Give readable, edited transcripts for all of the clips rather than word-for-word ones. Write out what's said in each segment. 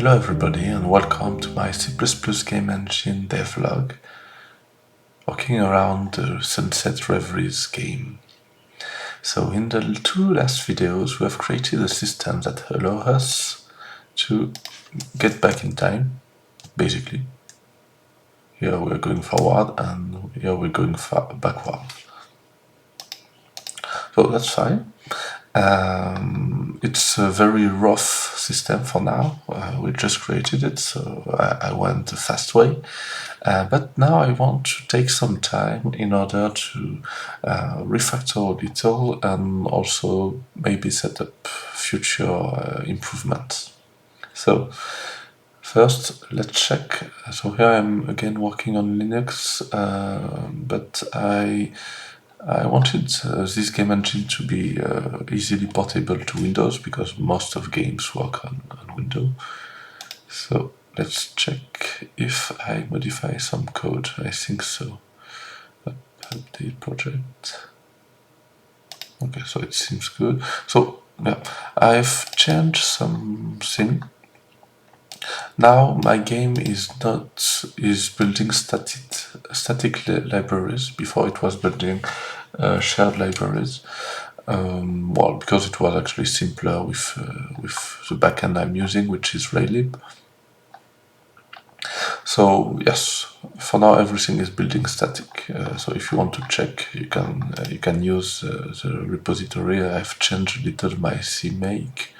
Hello everybody and welcome to my C++ game engine devlog, working around the Sunset Reveries game. So in the two last videos we have created a system that allows us to get back in time, basically. Here we're going forward and here we're going backward. So that's fine. It's a very rough system for now. We just created it, so I went the fast way. But now I want to take some time in order to refactor a little and also maybe set up future improvements. So first, let's check. So here I'm again working on Linux, but I wanted this game engine to be easily portable to Windows because most of games work on Windows. So let's check if I modify some code. I think so. Update project. Okay, so it seems good. So yeah, I've changed something. Now my game is building static libraries. Before it was building shared libraries. Well, because it was actually simpler with the backend I'm using, which is Raylib. So yes, for now everything is building static. So if you want to check, you can use the repository. I've changed a little my CMake,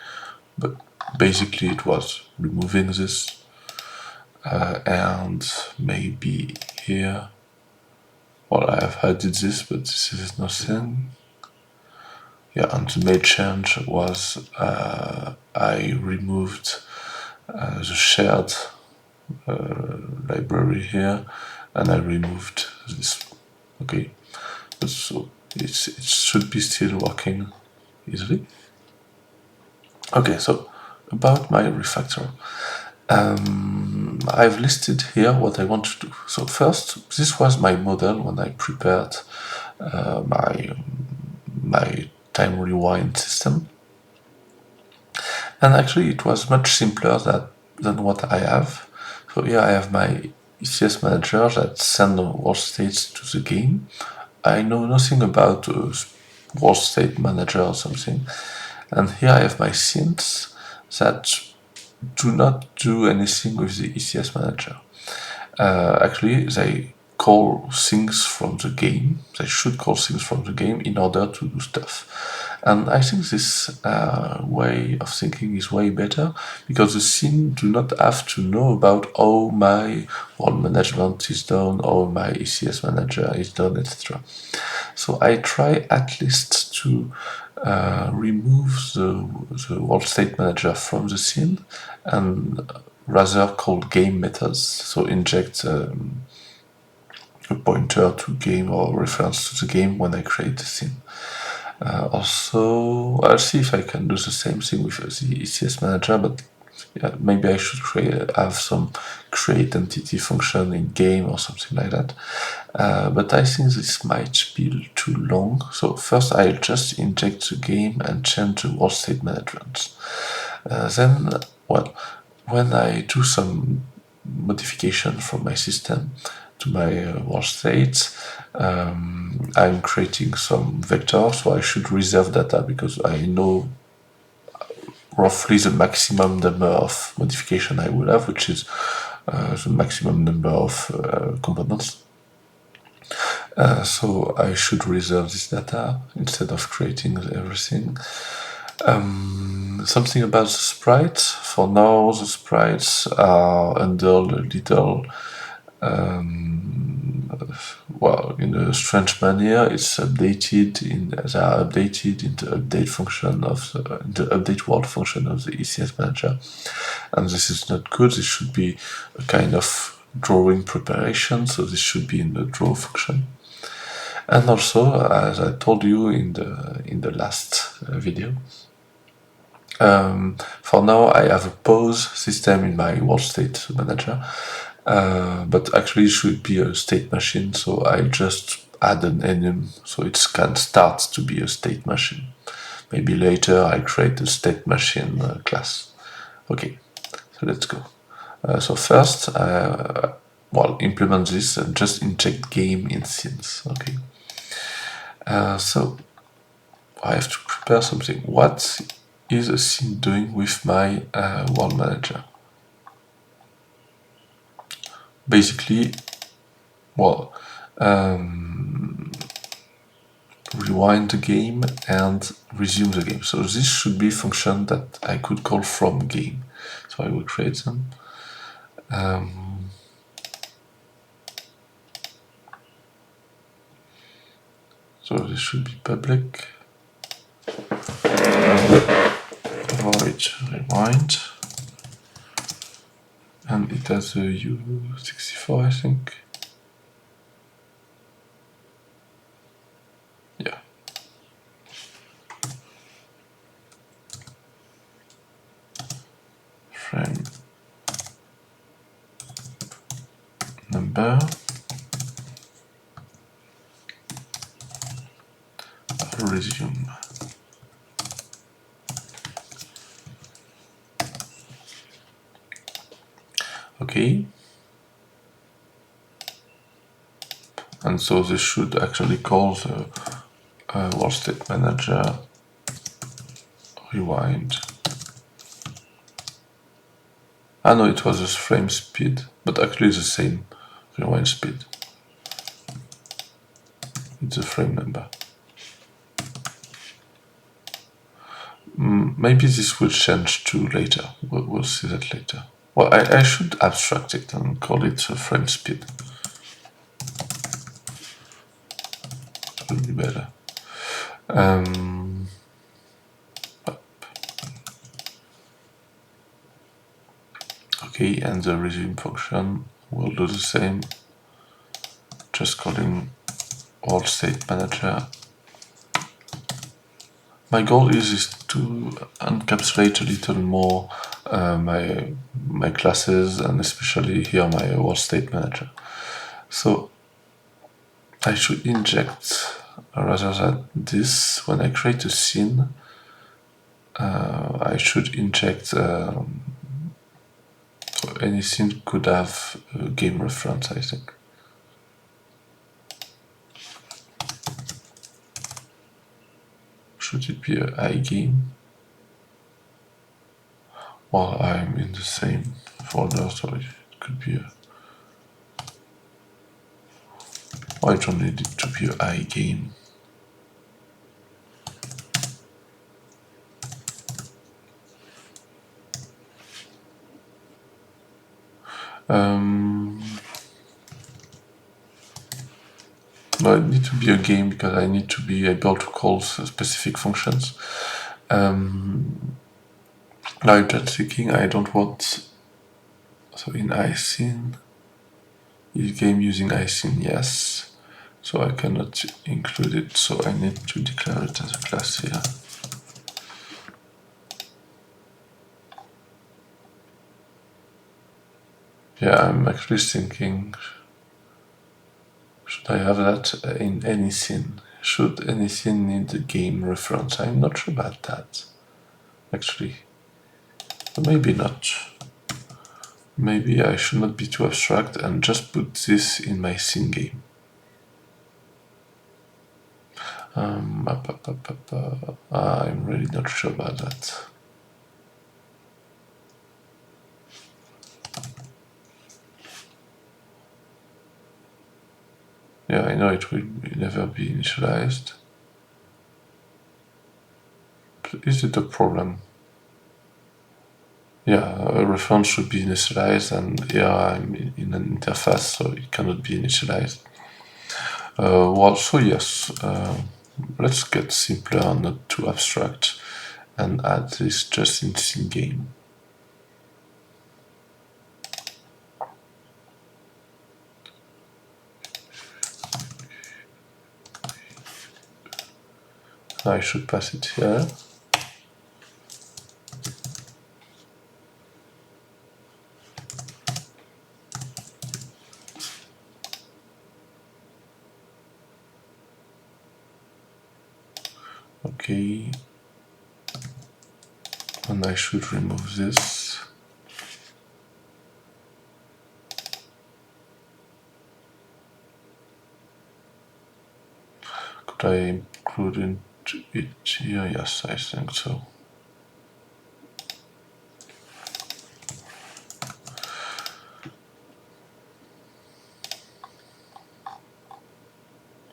but basically it was removing this and maybe here. Well, I have added this, but this is nothing. Yeah, and the main change was I removed the shared library here, and I removed this. Okay, but so it should be still working easily. Okay, so about my refactor, I've listed here what I want to do. So first, this was my model when I prepared my time rewind system, and actually it was much simpler than what I have. So here I have my ECS manager that sends world states to the game. I know nothing about world state manager or something, and here I have my scenes that do not do anything with the ECS manager. Actually, they call things from the game. They should call things from the game in order to do stuff. And I think this way of thinking is way better because the scene do not have to know about how my world management is done, how my ECS manager is done, etc. So I try at least to remove the world state manager from the scene and rather call game methods. So inject a pointer to game or reference to the game when I create the scene. Also, I'll see if I can do the same thing with the ECS manager, but yeah, maybe I should have some create entity function in game or something like that. But I think this might be too long. So first I'll just inject the game and change the world state management. Then, well, when I do some modification from my system to my world state, I'm creating some vector, so I should reserve data because I know roughly the maximum number of modification I will have, which is the maximum number of components. So I should reserve this data instead of creating everything. Something about the sprites. For now, the sprites are under the little, well, in a strange manner. It's updated they are updated in the update function of the update world function of the ECS manager, and this is not good. This should be a kind of drawing preparation. So this should be in the draw function. And also, as I told you in the last video, for now I have a pause system in my world state manager, but actually it should be a state machine, so I just add an enum so it can start to be a state machine. Maybe later I create a state machine class. Okay, So let's go. So first, implement this and just inject game in scenes. Okay. So I have to prepare something. What is a scene doing with my world manager? Basically, rewind the game and resume the game. So this should be a function that I could call from game. So I will create them. So this should be public. Void rewind. And it has a U64, I think. Yeah. Frame number. Resume. Okay. And so this should actually call the world state manager rewind. Ah no, it was just frame speed, but actually the same rewind speed. It's a frame number. Maybe this will change too later. We'll see that later. Well, I should abstract it and call it a frame speed. It will be better. Okay, and the resume function will do the same. Just calling world state manager. My goal is to encapsulate a little more my classes, and especially here my world state manager. So I should inject, rather than this, when I create a scene, I should inject any scene could have a game reference, I think. Should it be a iGame? Well, I'm in the same folder, so it could be a... I don't need it to be a iGame. No, it needs to be a game because I need to be able to call specific functions. Now I'm just thinking I don't want... So in iScene, is game using iScene? Yes. So I cannot include it, so I need to declare it as a class here. Yeah, I'm actually thinking, should I have that in any scene? Should any scene need a game reference? I'm not sure about that, actually. Maybe not. Maybe I should not be too abstract and just put this in my scene game. I'm really not sure about that. Yeah, I know it will never be initialized. Is it a problem? Yeah, a reference should be initialized, and here I'm in an interface, so it cannot be initialized. So yes, let's get simpler, not too abstract, and add this just in scene game. I should pass it here. Okay, and I should remove this. Could I include into it here? Yes, I think so.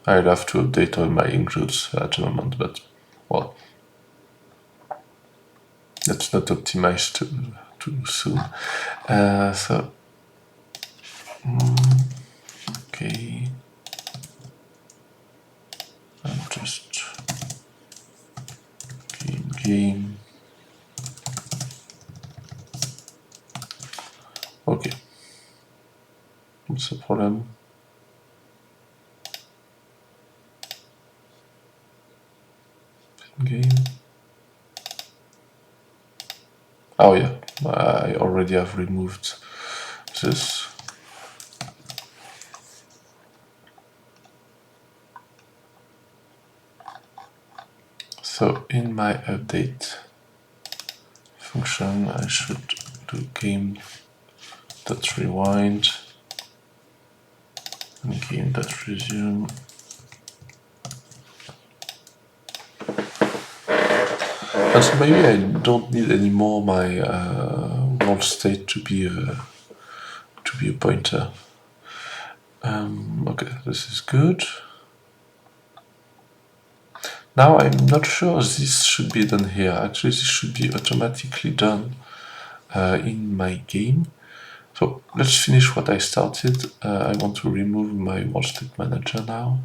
I'd have to update all my includes at the moment, but well, let's not optimize too soon. So okay, I'm just game. Okay, what's the problem? Game. Oh yeah, I already have removed this. So in my update function, I should do game.rewind and game.resume. And so maybe I don't need anymore my world state to be a pointer. Okay, this is good. Now I'm not sure this should be done here. Actually, this should be automatically done in my game. So let's finish what I started. I want to remove my world state manager now.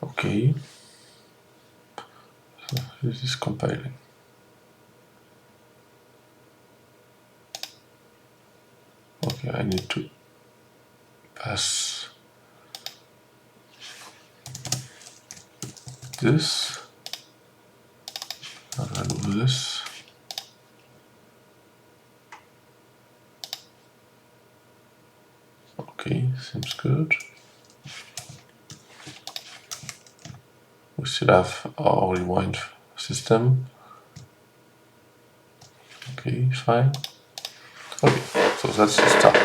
Okay. So this is compiling. Okay, I need to pass this. I'll do this. Okay, seems good. We still have our rewind system. Okay, fine. Okay, so that's the start.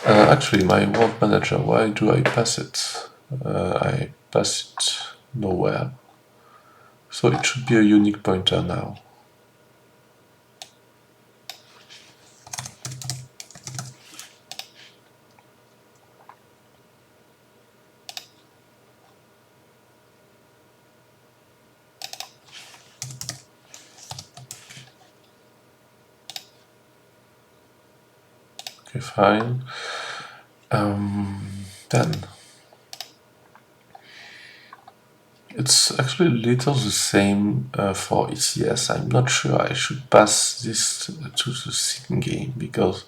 Actually, my world manager, why do I pass it? I pass it nowhere. So it should be a unique pointer now. Okay, fine. Then it's actually a little the same for ECS. I'm not sure I should pass this to the scene game because,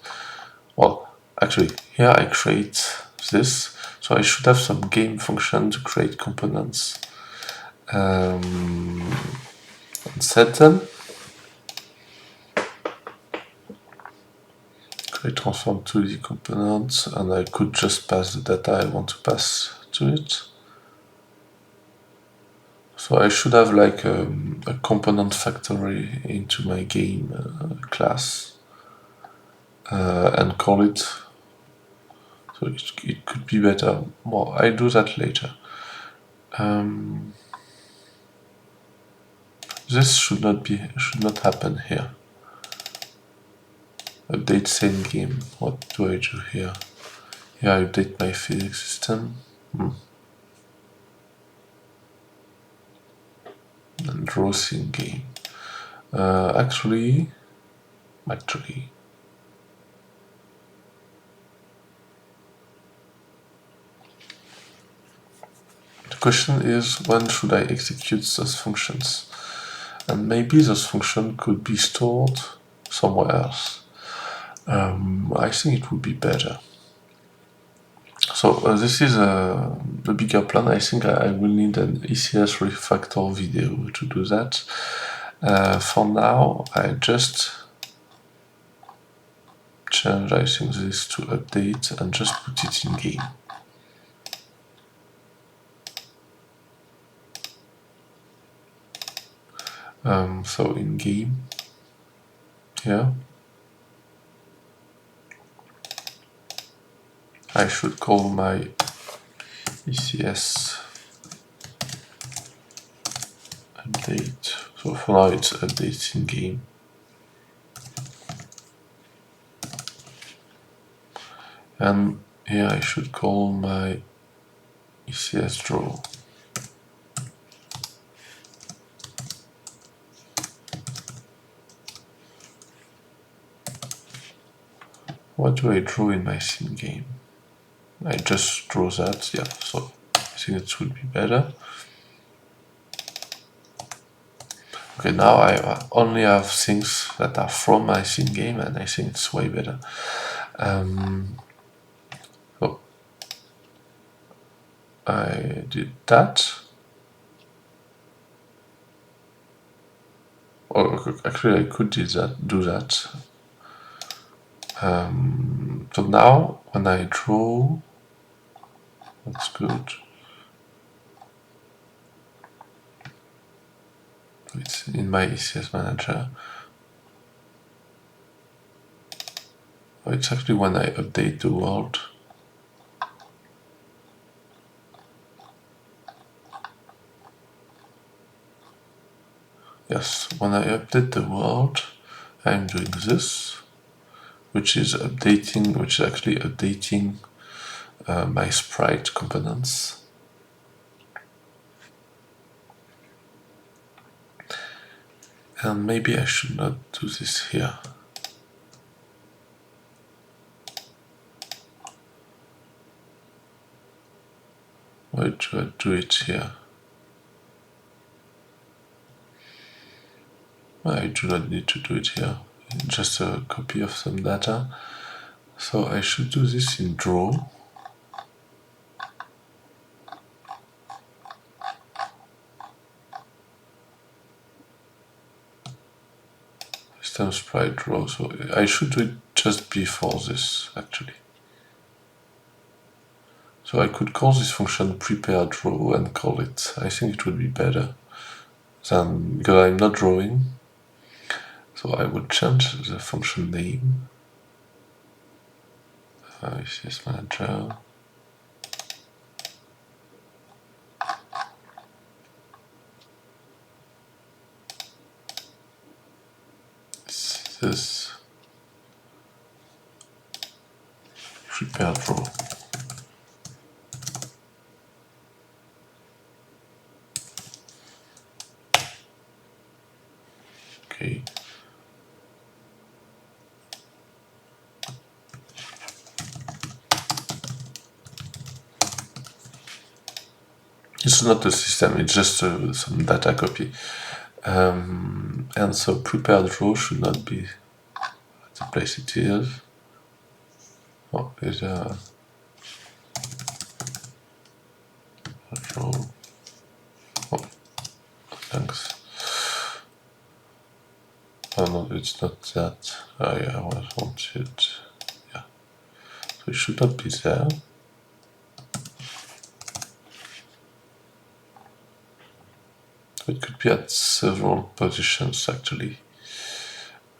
well, actually here I create this, so I should have some game function to create components and set them. Create transform to the components, and I could just pass the data I want to pass to it. So I should have like a component factory into my game class and call it. So it could be better. Well, I do that later. This should not happen here. Update same game. What do I do here? Here I update my physics system. And draw scene game. Actually, the question is when should I execute those functions? And maybe those functions could be stored somewhere else. I think it would be better. So this is the bigger plan. I think I will need an ECS refactor video to do that. For now, I just change, I think, this to update and just put it in game. So in game here, I should call my ECS update. So for now it's updates in game. And here I should call my ECS draw. What do I draw in my scene game? I just draw that, yeah, so I think it would be better. Okay, now I only have things that are from my scene game, and I think it's way better. So I did that. Or actually, I could do that. So now when I draw, that's good. It's in my ECS manager. It's actually when I update the world. Yes, when I update the world, I'm doing this, which is actually updating my sprite components. And maybe I should not do this here. Why do I do it here? I do not need to do it here. Just a copy of some data. So I should do this in draw. System sprite draw. So I should do it just before this, actually. So I could call this function prepare draw and call it. I think it would be better than, because I'm not drawing. So I would change the function name. ECS manager. This prepare draw. Okay. It's not a system, it's just some data copy. And so prepared draw should not be at the place it is. Oh, it's a draw. Oh, thanks. Oh no, it's not that. Oh yeah, I want it. Yeah. So it should not be there. It could be at several positions actually.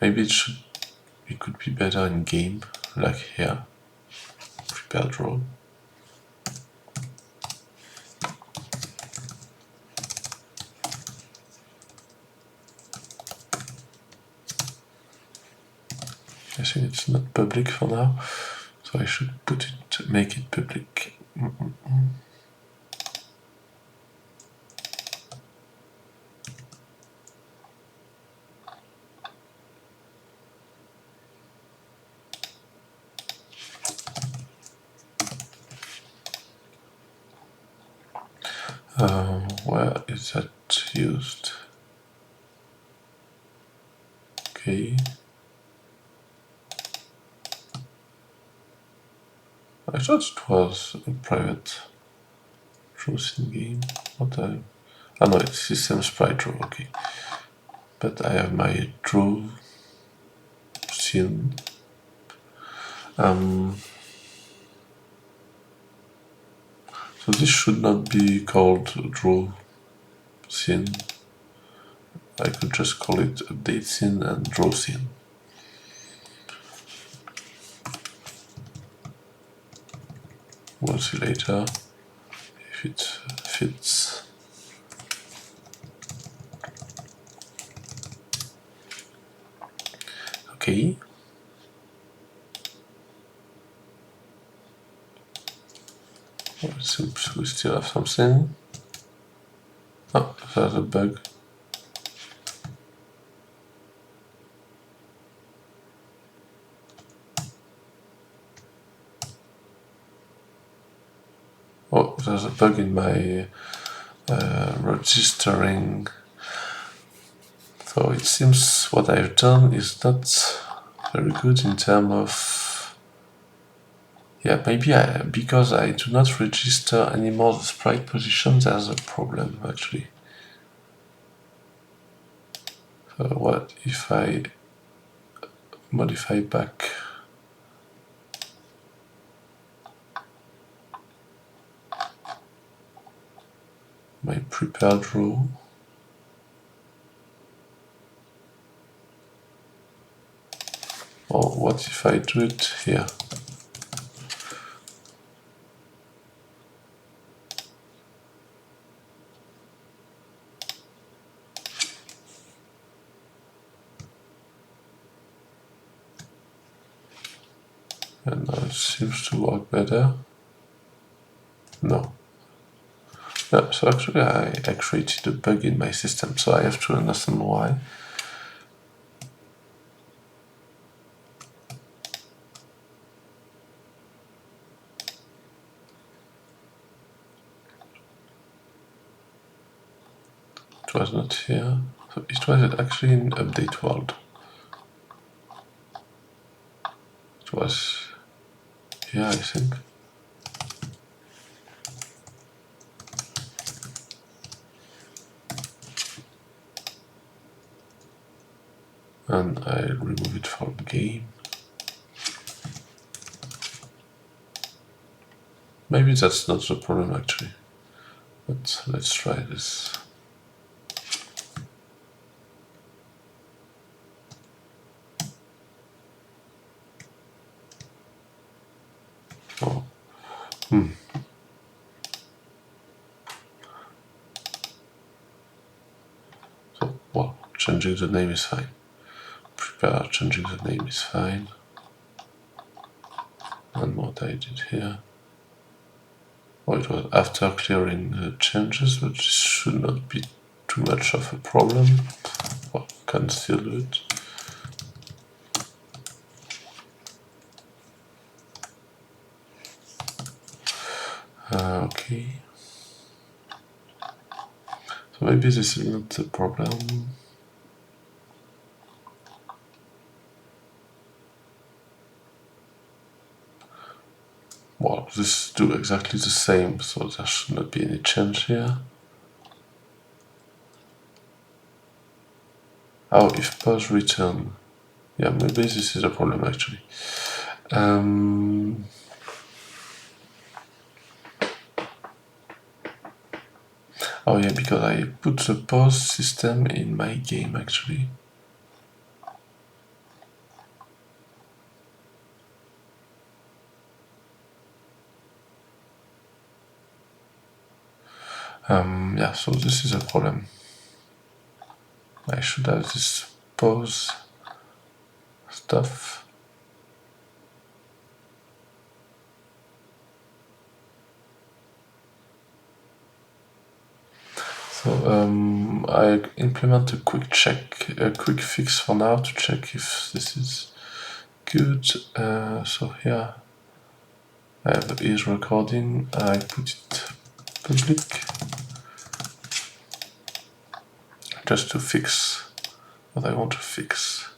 Maybe it could be better in game, like here. Prepare draw. I think it's not public for now, so I should make it public. Where is that used? Okay. I thought it was a private truth in game. What I... Oh no, it's system sprite draw, okay. But I have my draw scene. So this should not be called draw scene. I could just call it update scene and draw scene. We'll see later if it fits. Okay. It seems we still have something. Oh, there's a bug. Oh, there's a bug in my registering. So it seems what I've done is not very good in terms of... Yeah, maybe because I do not register anymore the sprite position, there's a problem actually. So what if I modify back my prepared row? Or what if I do it here? And now it seems to work better. No. Yeah, so actually I created a bug in my system, so I have to understand why. It was not here. So it was actually in update world. It was here, I think. And I remove it from game. Maybe that's not the problem actually. But let's try this. Oh. So, well, changing the name is fine. Prepare, changing the name is fine. And what I did here. Oh, it was after clearing the changes, but this should not be too much of a problem. Well, can still do it. Okay. So maybe this is not the problem. Well, this do exactly the same, so there should not be any change here. Oh, if pause return. Yeah, maybe this is a problem actually. Oh yeah, because I put the pause system in my game actually. Yeah, so this is a problem. I should have this pause stuff. So I implement a quick fix for now to check if this is good. So here I have the ears recording. I put it public just to fix what I want to fix.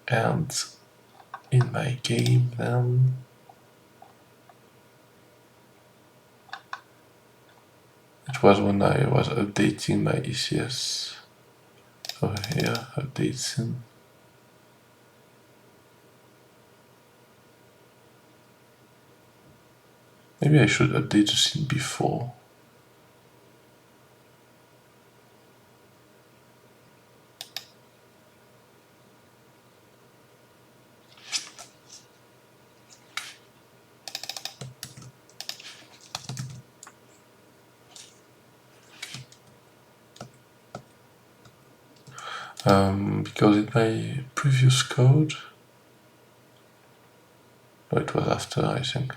And in my game then it was when I was updating my ECS. So here, update scene. Maybe I should update the scene before. because in my previous code, oh, it was after, I think.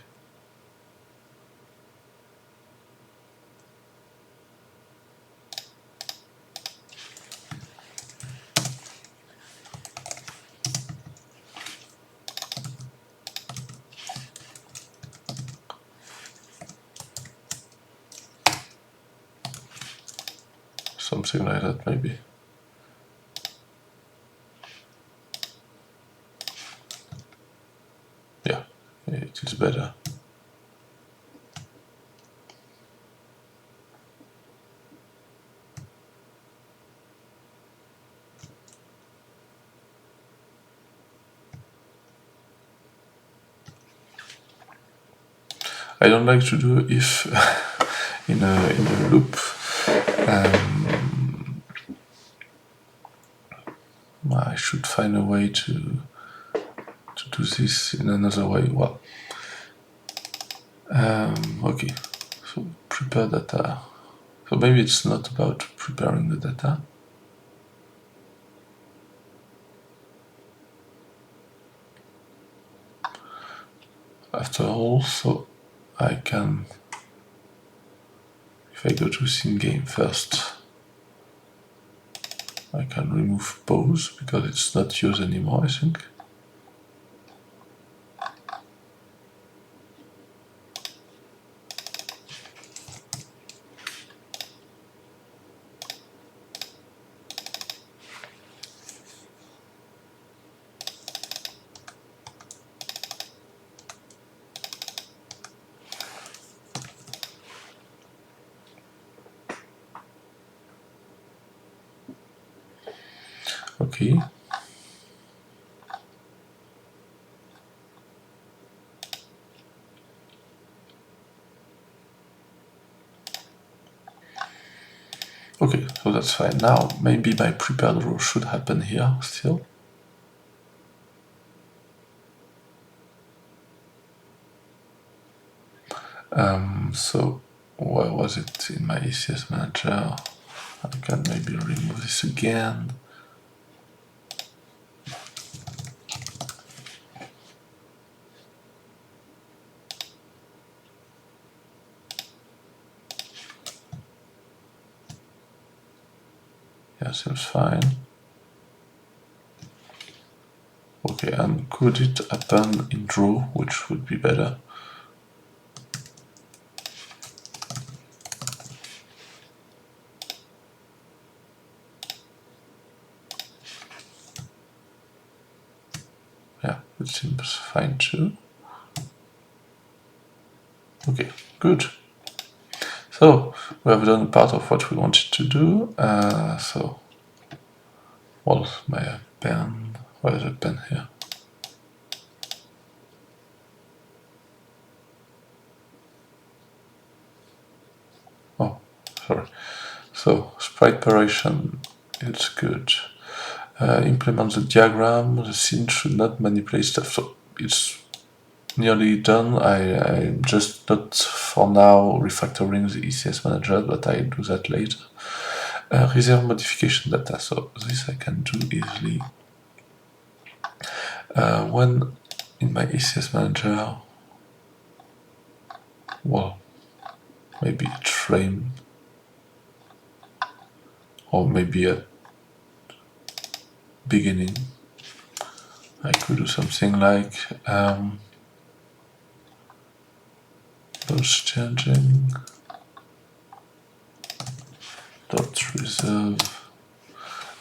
Something like that, maybe. Yeah, it is better. I don't like to do if in a loop. I should find a way to do this in another way. Well, okay. So prepare data. So maybe it's not about preparing the data. After all, so I can, if I go to scene game first, I can remove pause because it's not used anymore, I think. Okay. Okay, so that's fine. Now, maybe my prepared row should happen here still. So, where was it in my ECS manager? I can maybe remove this again. Yeah, seems fine. Okay, and could it happen in draw, which would be better? Yeah, it seems fine too. Okay, good. So, we have done part of what we wanted to do. So, well, my pen, where's the pen here? Oh, sorry. So, sprite paration, it's good. Implement the diagram, the scene should not manipulate stuff. So, it's nearly done. I'm just not for now refactoring the ECS manager, but I do that later. Reserve modification data, so this I can do easily. When in my ECS manager, well, maybe a frame, or maybe a beginning, I could do something like those changing dot reserve,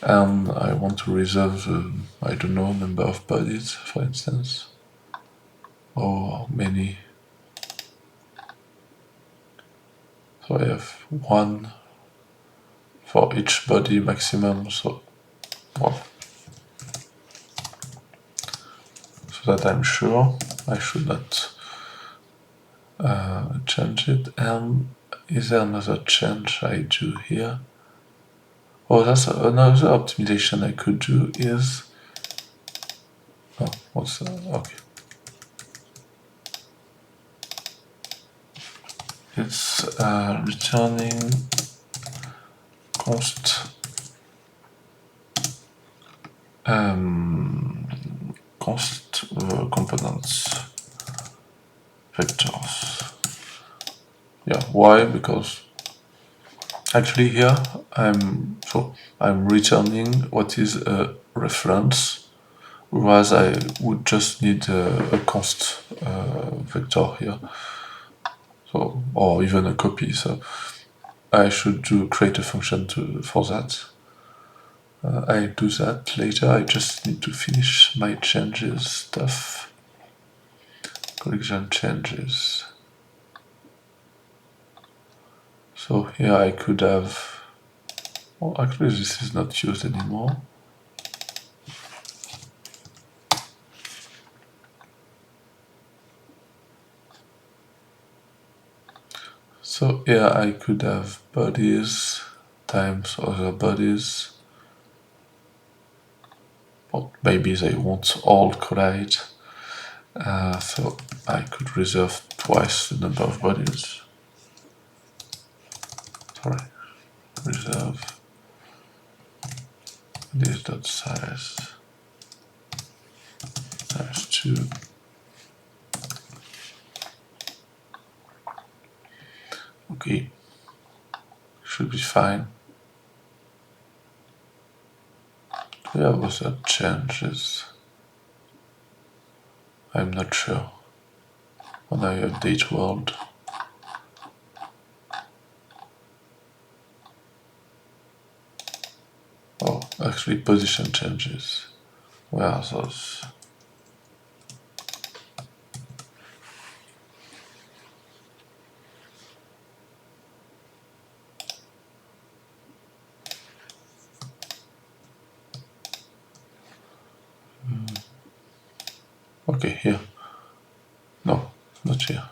and I want to reserve I don't know, number of bodies, for instance, or many. So I have one for each body maximum, so well, so that I'm sure I should not change it. And is there another change I do here? Oh, that's another optimization I could do is, oh, what's okay. It's returning const const components vectors. Yeah, why? Because actually here I'm returning what is a reference, whereas I would just need a const vector here, so, or even a copy. So I should create a function for that. I'll do that later. I just need to finish my changes stuff. Collection changes. So here I could have, well, actually this is not used anymore. So here I could have bodies times other bodies, but maybe they won't all collide. So I could reserve twice the number of bodies. Sorry, reserve this dot size times 2. Okay, should be fine. Where was that changes? I'm not sure. When I update world. Oh, actually position changes. Where are those? Okay, here. No, not here.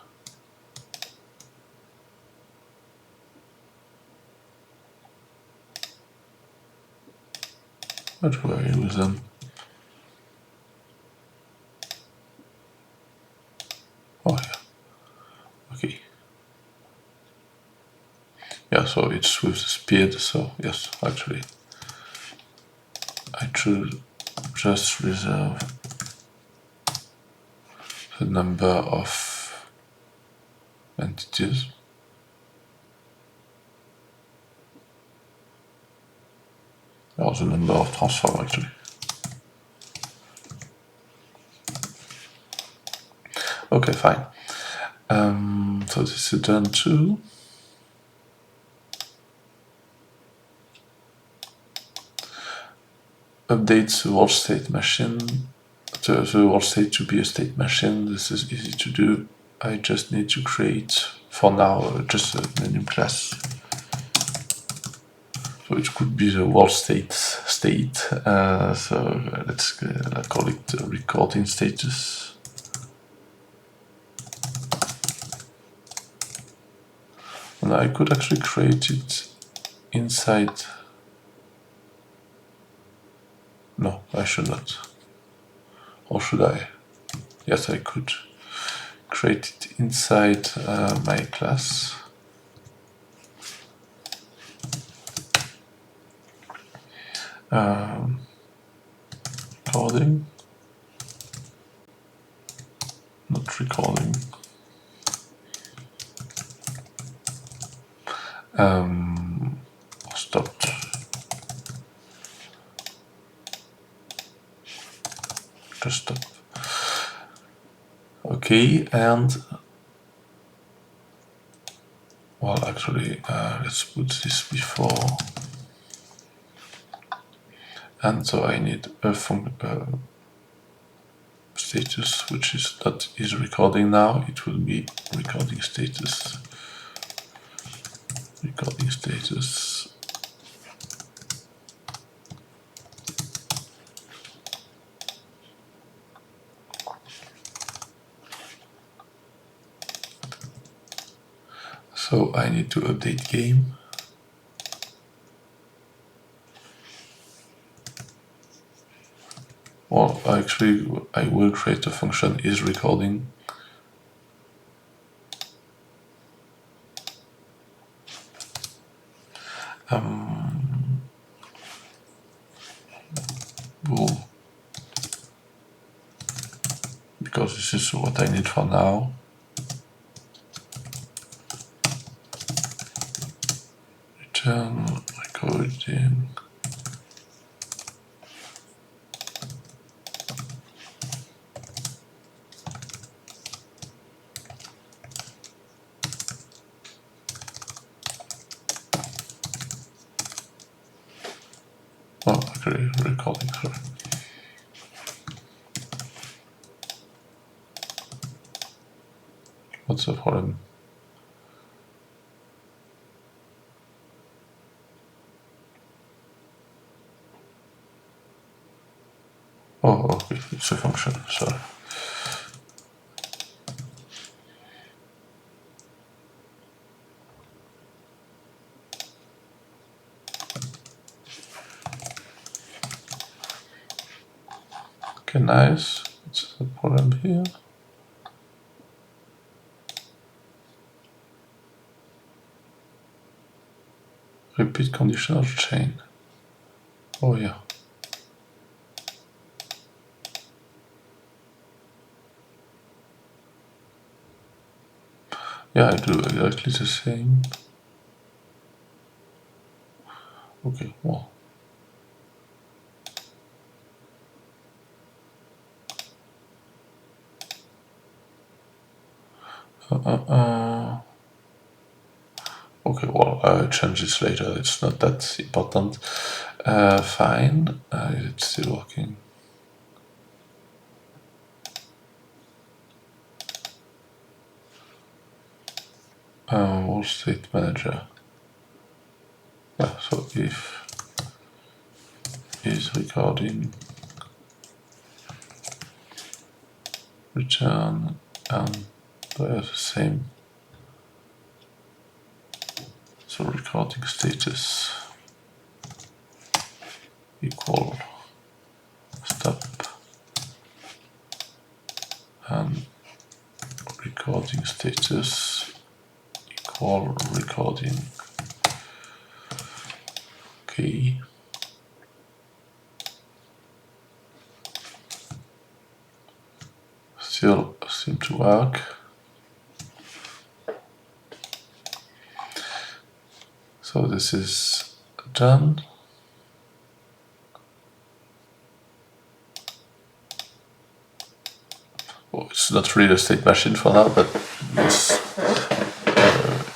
What were I with them? Oh yeah. Okay. Yeah, so it's with the speed, so yes, actually. I should just reserve the number of entities. Or the number of transform actually. Okay, fine. So this is done too. Update the world state machine, the world state to be a state machine. This is easy to do. I just need to create, for now, just a new class. So it could be the world state. So let's call it recording status. And I could actually create it inside. No, I should not. Or should I? Yes, I could create it inside my class. Recording. Not recording. Stopped. Just stop. Okay, and well, actually, let's put this before. And so I need a status which is recording now. It will be recording status. Recording status. So I need to update game. Well, actually, I will create a function is recording. Bool So this is what I need for now. Return recording. Oh, actually, recording, sorry. What's the problem? Oh, okay, it's a function, sorry. Okay, nice. What's the problem here? Repeat conditional chain. Oh yeah. Yeah, I do exactly the same. Okay, well. Okay, well, I'll change this later. It's not that important. Fine. It's still working. All state manager. Yeah, so if is recording return and the same. So recording status equal stop and recording status equal recording. Okay. Still seem to work. So this is done. Well, it's not really a state machine for now, but it's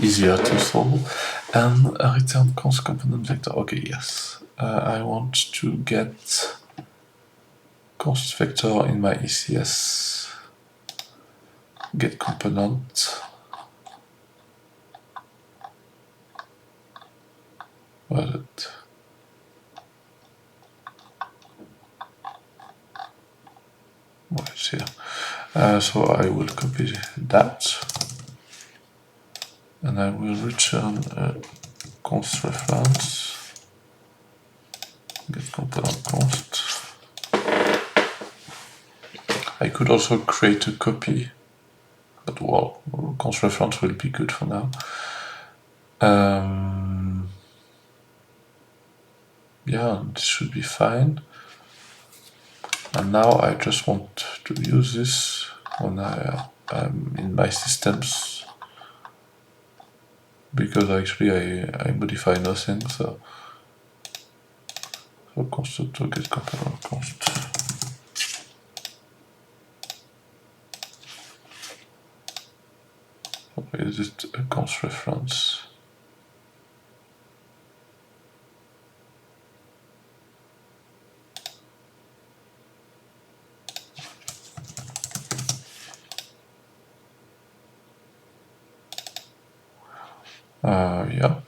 easier to solve. And a return const component vector. Okay, yes. I want to get const vector in my ECS get component. Where is it? Well, it's here. So I will copy that and I will return a const reference get component const. I could also create a copy, but well, const reference will be good for now. Yeah, this should be fine. And now I just want to use this when I'm in my systems, because actually I modify nothing, so constructor get component const. Is it a const reference? Yeah.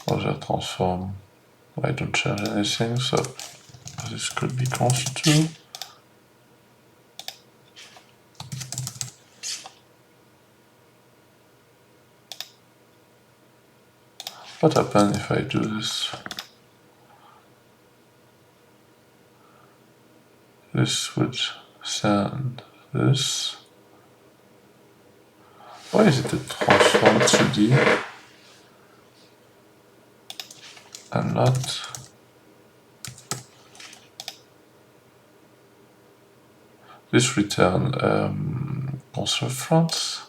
Other transform. I don't change anything, so this could be const too. What happens if I do this? This would send this. Why is it a transform 2D? and not this return conserve France,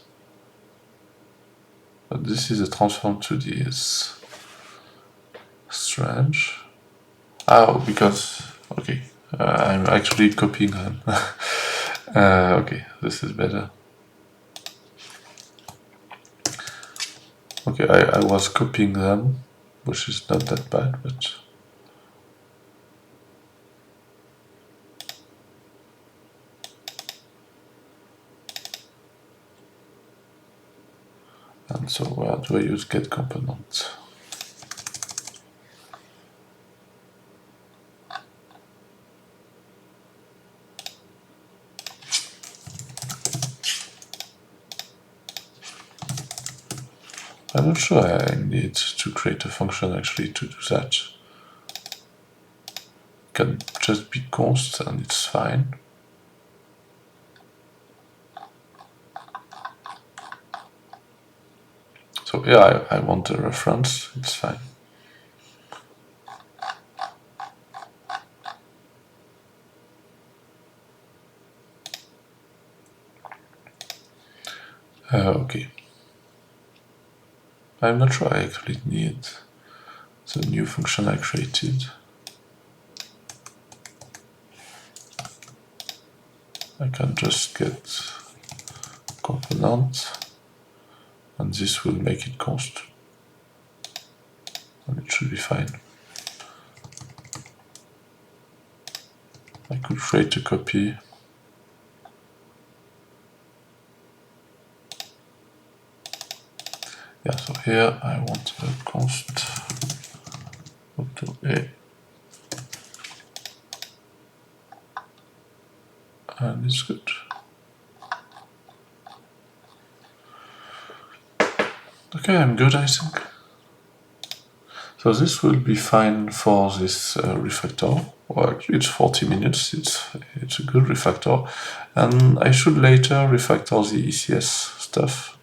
but this is a transform to this. Strange. Oh, because okay, I'm actually copying them. Okay, this is better. Okay, I was copying them, which is not that bad, but and so where do I use get component? I'm not sure I need to create a function actually to do that. It can just be const and it's fine. So yeah, I want the reference, it's fine. Okay. I'm not sure I actually need the new function I created. I can just get component and this will make it const and it should be fine. I could create a copy. Yeah, so here I want a const auto a and it's good. Okay, I'm good, I think. So this will be fine for this refactor. Well, actually it's 40 minutes, it's a good refactor. And I should later refactor the ECS stuff,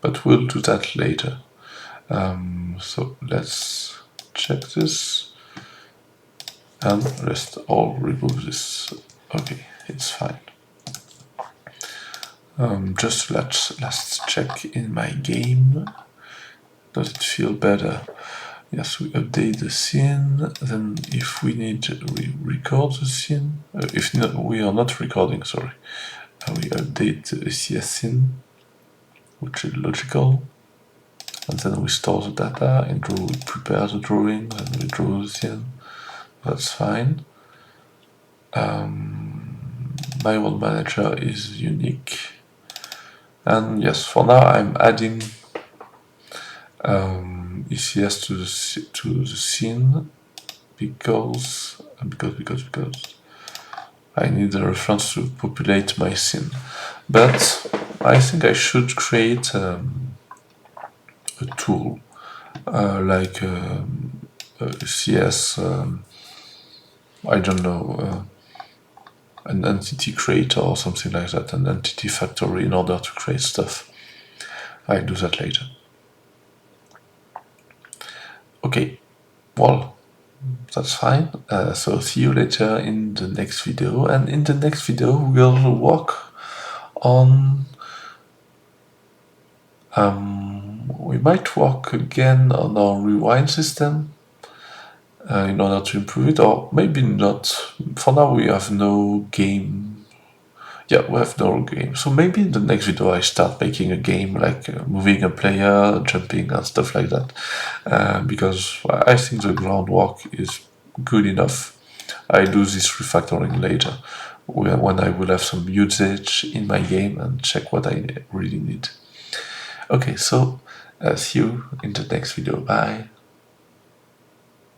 but we'll do that later. So let's check this and let's all remove this. Okay, it's fine. Just let's check in my game. Does it feel better? Yes, we update the scene. Then if we need to record the scene, if not, we are not recording, sorry, we update the CS scene, which is logical. And then we store the data and we prepare the drawing and we draw the scene. That's fine. My world manager is unique. And yes, for now I'm adding ECS to the scene because I need a reference to populate my scene. But I think I should create a tool like CS, I don't know, an entity creator or something like that, an entity factory in order to create stuff. I'll do that later. Okay, well, that's fine. So see you later in the next video, and in the next video we'll work on we might work again on our rewind system in order to improve it, or maybe not. For now we have no game. Yeah, we have no game. So maybe in the next video I start making a game, like moving a player, jumping and stuff like that. Because I think the groundwork is good enough. I do this refactoring later, when I will have some usage in my game and check what I really need. Okay, so see you in the next video. Bye.